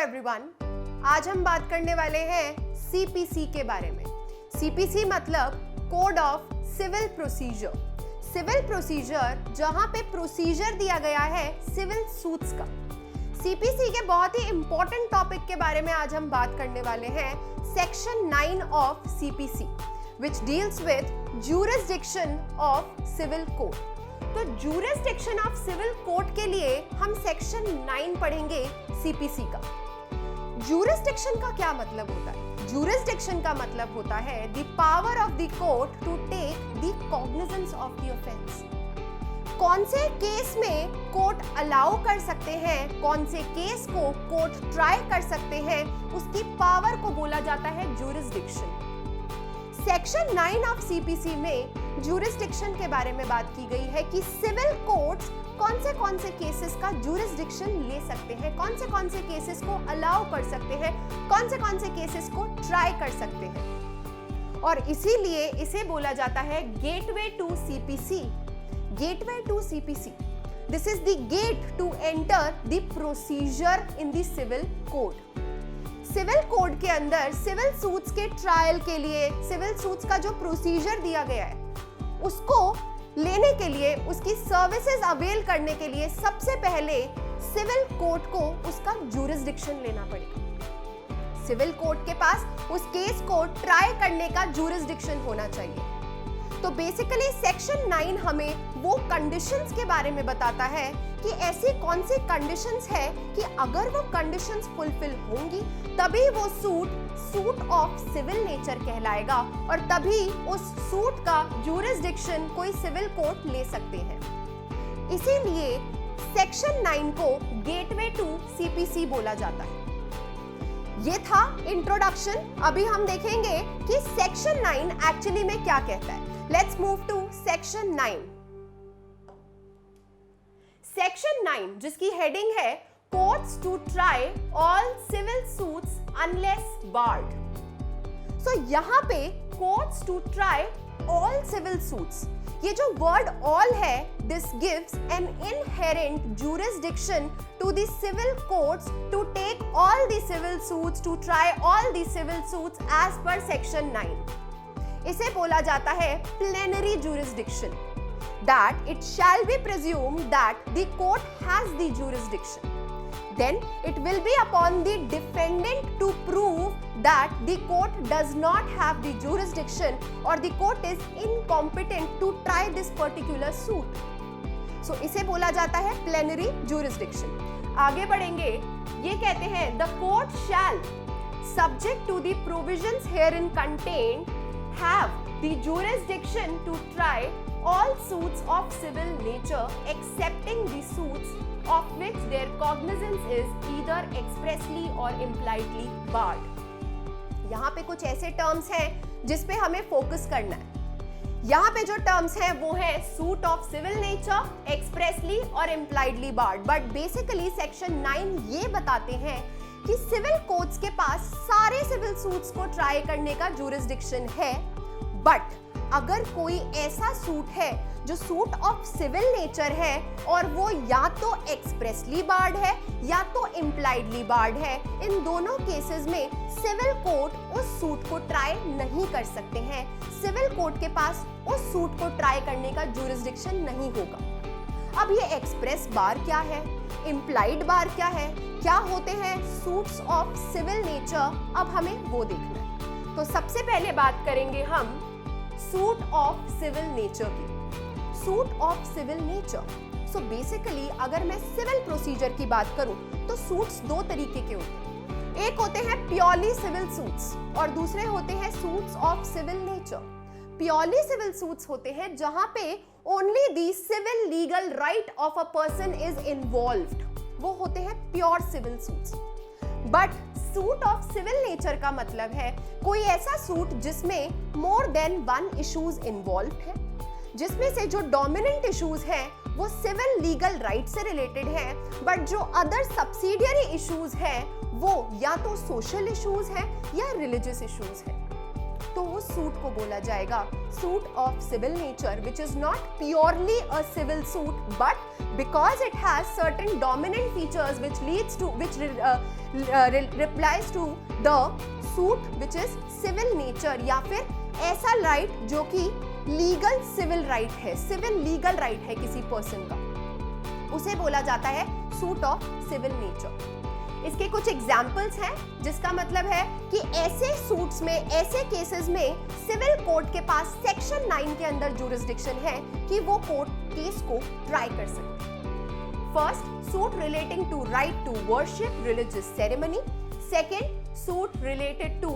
Everyone, आज हम बात करने वाले हैं सीपीसी के बारे में। सीपीसी मतलब code of civil procedure. Civil procedure जहां पे प्रोसीजर दिया गया है सिविल सूट्स का। सीपीसी के बहुत ही इंपॉर्टेंट टॉपिक के बारे में आज हम बात करने वाले हैं, section 9 of CPC which deals with jurisdiction of civil code। तो jurisdiction of civil code के लिए हम सेक्शन 9 पढ़ेंगे सीपीसी का। jurisdiction का क्या मतलब होता है? jurisdiction का मतलब होता है the power of the court to take the cognizance of the offense। कौन से केस में कोर्ट अलाउ कर सकते हैं, कौन से केस को कोर्ट ट्राई कर सकते हैं, उसकी पावर को बोला जाता है jurisdiction। सेक्शन 9 ऑफ सीपीसी में ज्यूरिसडिक्शन के बारे में बात की गई है कि सिविल कोर्ट्स कौन से केसेस का ज्यूरिसडिक्शन ले सकते हैं, कौन से केसेस को अलाउ कर सकते हैं, कौन से केसेस को ट्राई कर सकते हैं। और इसीलिए इसे बोला जाता है gateway to CPC. Gateway to CPC, this is the gate to enter the procedure in the civil code. Civil code के अंदर सिविल सूट्स के ट्रायल के लिए, सिविल सूट्स का जो प्रोसीजर दिया गया है उसको लेने के लिए, उसकी सर्विसेज अवेल करने के लिए सबसे पहले सिविल कोर्ट को उसका ज्यूरिसडिक्शन लेना पड़ेगा। सिविल कोर्ट के पास उस केस को ट्राई करने का ज्यूरिसडिक्शन होना चाहिए। तो बेसिकली सेक्शन 9 हमें वो कंडीशंस के बारे में बताता है कि ऐसी कौन सी कंडीशंस है कि अगर वो कंडीशंस फुलफिल होंगी तभी वो सूट ऑफ सिविल नेचर कहलाएगा और तभी उस सूट का ज्यूरिसडिक्शन कोई सिविल कोर्ट ले सकते हैं। इसीलिए सेक्शन 9 को गेटवे टू सीपीसी बोला जाता है। ये था इंट्रोडक्शन। अभी हम देखेंगे कि सेक्शन 9 एक्चुअली में क्या कहता है। Let's move to section 9। Section 9 जिसकी हेडिंग है courts to try all civil suits unless barred. So यहां पे courts to try all civil suits, ये जो वर्ड ऑल है, this gives an inherent jurisdiction to the civil courts to take all the civil suits, to try all the civil suits as per section 9। इसे बोला जाता है plenary jurisdiction, that it shall be presumed that the court has the jurisdiction। Then it will be upon the defendant to prove that the court does not have the jurisdiction or the court is incompetent to try this particular suit। So इसे बोला जाता है plenary jurisdiction। आगे बढ़ेंगे, ये कहते हैं the court shall subject to the provisions herein contained have the jurisdiction to try all suits of civil nature excepting the suits of which their cognizance is either expressly or impliedly barred। यहाँ पे कुछ ऐसे terms हैं जिस पे हमें focus करना है। यहाँ पे जो टर्म्स हैं वो है suit of civil nature, expressly और impliedly barred. But basically section 9 ये बताते हैं कि सिविल कोर्ट्स के पास सारे सिविल सूट्स को ट्राई करने का ज्यूरिसडिक्शन है, बट अगर कोई ऐसा सूट है जो सूट ऑफ सिविल नेचर है और वो या तो एक्सप्रेसली बार्ड है या तो इम्प्लाइडली बार्ड है, इन दोनों केसेस में सिविल कोर्ट उस सूट को ट्राई नहीं कर सकते हैं। सिविल कोर्ट के पास उस सूट को ट्राई करने का ज्यूरिसडिक्शन नहीं होगा। अब ये एक्सप्रेस बार क्या है, इम्प्लाइड बार क्या है, क्या होते हैं सूट्स ऑफ सिविल नेचर, अब हमें वो देखना है। तो सबसे पहले बात करेंगे हम सूट ऑफ सिविल नेचर की। Suit of civil nature, so basically अगर मैं सिविल प्रोसीजर की बात करूं तो सूट्स दो तरीके के होते हैं। एक होते हैं प्योरली सिविल सूट्स और दूसरे होते हैं suits of civil nature. Purely civil suits होते हैं जहां पे only the civil legal right of a person is involved, वो होते हैं pure civil suits. But suit of civil nature का मतलब है कोई ऐसा सूट जिसमें more than one issues involve है, जिसमें से जो डोमिनेंट इश्यूज हैं वो सिविल लीगल राइट से रिलेटेड हैं, बट जो अदर सब्सिडियरी इश्यूज हैं वो या तो सोशल इश्यूज हैं या रिलीजियस इश्यूज हैं। तो उस सूट को बोला जाएगा suit of civil nature, which is not purely a civil suit, but because it has certain dominant features which leads to which replies to the suit which is civil nature, या फिर ऐसा right जो कि legal civil right है, civil legal right है किसी person का, उसे बोला जाता है सूट ऑफ सिविल नेचर। इसके कुछ एग्जाम्पल्स हैं, जिसका मतलब है कि ऐसे सूट्स में, ऐसे केसेस में सिविल कोर्ट के पास सेक्शन 9 के अंदर जुरिस्डिक्शन है कि वो कोर्ट केस को ट्राई कर सकते हैं। First, suit relating to right to worship religious ceremony. Second, suit related to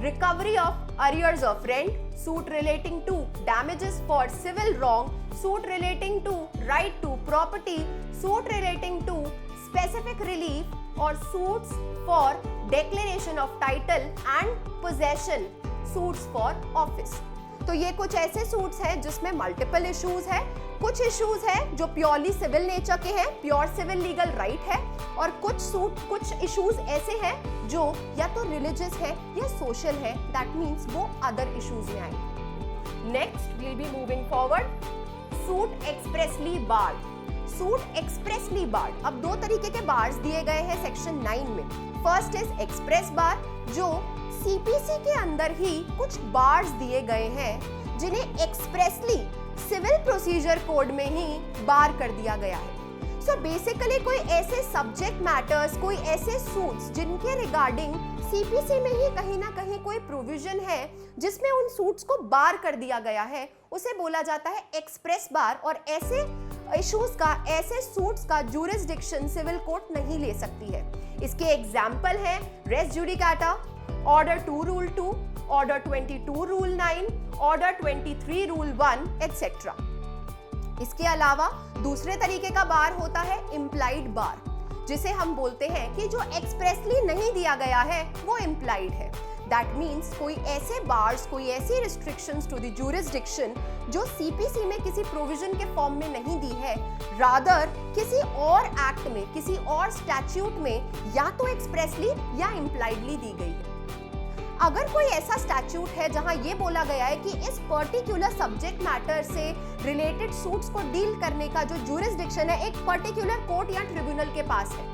recovery of arrears of rent, suit relating to damages for civil wrong, suit relating to right to property, suit relating to specific relief, or suits for declaration of title and possession, suits for office। तो ये कुछ ऐसे suits हैं जिसमें multiple issues है, कुछ issues है जो प्योरली सिविल नेचर के हैं, प्योर सिविल लीगल राइट है, और कुछ इश्यूज ऐसे हैं जो या तो रिलीजियस है या सोशल है, दैट मींस वो अदर इश्यूज में आएंगे। Next will be moving forward, suit expressly barred. Suit expressly barred, अब दो तरीके के बार्स दिए गए हैं सेक्शन 9 में। फर्स्ट इज एक्सप्रेस बार, जो सीपीसी के अंदर ही कुछ बार्स दिए गए हैं जिन्हें एक्सप्रेसली सिविल प्रोसीजर कोड में ही बार कर दिया गया है। सो बेसिकली कोई ऐसे सब्जेक्ट मैटर्स, कोई ऐसे सूट्स जिनके रिगार्डिंग सीपीसी में ही कहीं ना कहीं कोई प्रोविजन है जिसमें उन सूट्स को बार कर दिया गया है, उसे बोला जाता है एक्सप्रेस बार। और ऐसे इश्यूज का, ऐसे सूट्स का जुरिस्डिक्शन सिविल कोर्ट नहीं ले सकती है। इसके एग्जाम्पल हैं res judicata, order 2 rule 2, order 22 rule 9, order 23 rule 1 etcetera. इसके अलावा दूसरे तरीके का बार होता है इम्प्लाइड बार, जिसे हम बोलते हैं कि जो एक्सप्रेसली नहीं दिया गया है वो इम्प्लाइड है। दैट मीन्स कोई ऐसे बार्स, कोई ऐसी रिस्ट्रिक्शंस टू द जुरिस्डिक्शन जो सीपीसी में किसी प्रोविजन के फॉर्म में नहीं दी है, रादर किसी और एक्ट में, किसी और स्टैट्यूट में या तो एक्सप्रेसली या इम्प्लाइडली दी गई है। अगर कोई ऐसा स्टैट्यूट है जहां ये बोला गया है कि इस पर्टिकुलर सब्जेक्ट मैटर से रिलेटेड सूट्स को डील करने का जो जुरिस्डिक्शन है एक पर्टिकुलर कोर्ट या ट्रिब्यूनल के पास है,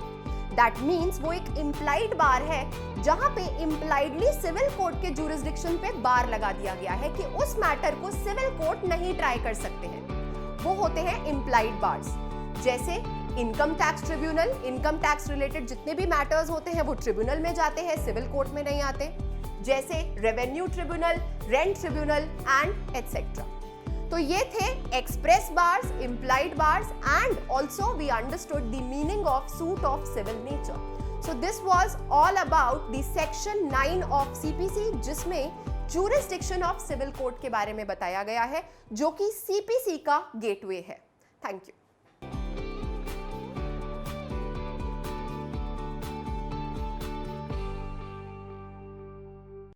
दैट मीन्स वो एक इम्प्लाइड बार है, जहां पे इम्प्लाइडली सिविल कोर्ट के जुरिस्डिक्शन पे बार लगा दिया गया है कि उस मैटर को सिविल कोर्ट नहीं ट्राई कर सकते हैं। वो होते हैं इम्प्लाइड बार्स। जैसे income tax tribunal, income tax related जितने भी मैटर्स होते हैं वो ट्रिब्यूनल में जाते हैं, सिविल कोर्ट में नहीं आते। जैसे revenue tribunal, rent tribunal and etcetera. तो ये थे express bars, implied bars, and also we understood the meaning of suit of civil nature. So this was all about the section 9 of CPC, जिसमें jurisdiction of civil court के बारे में बताया गया है, जो कि सीपीसी का गेटवे है। Thank you.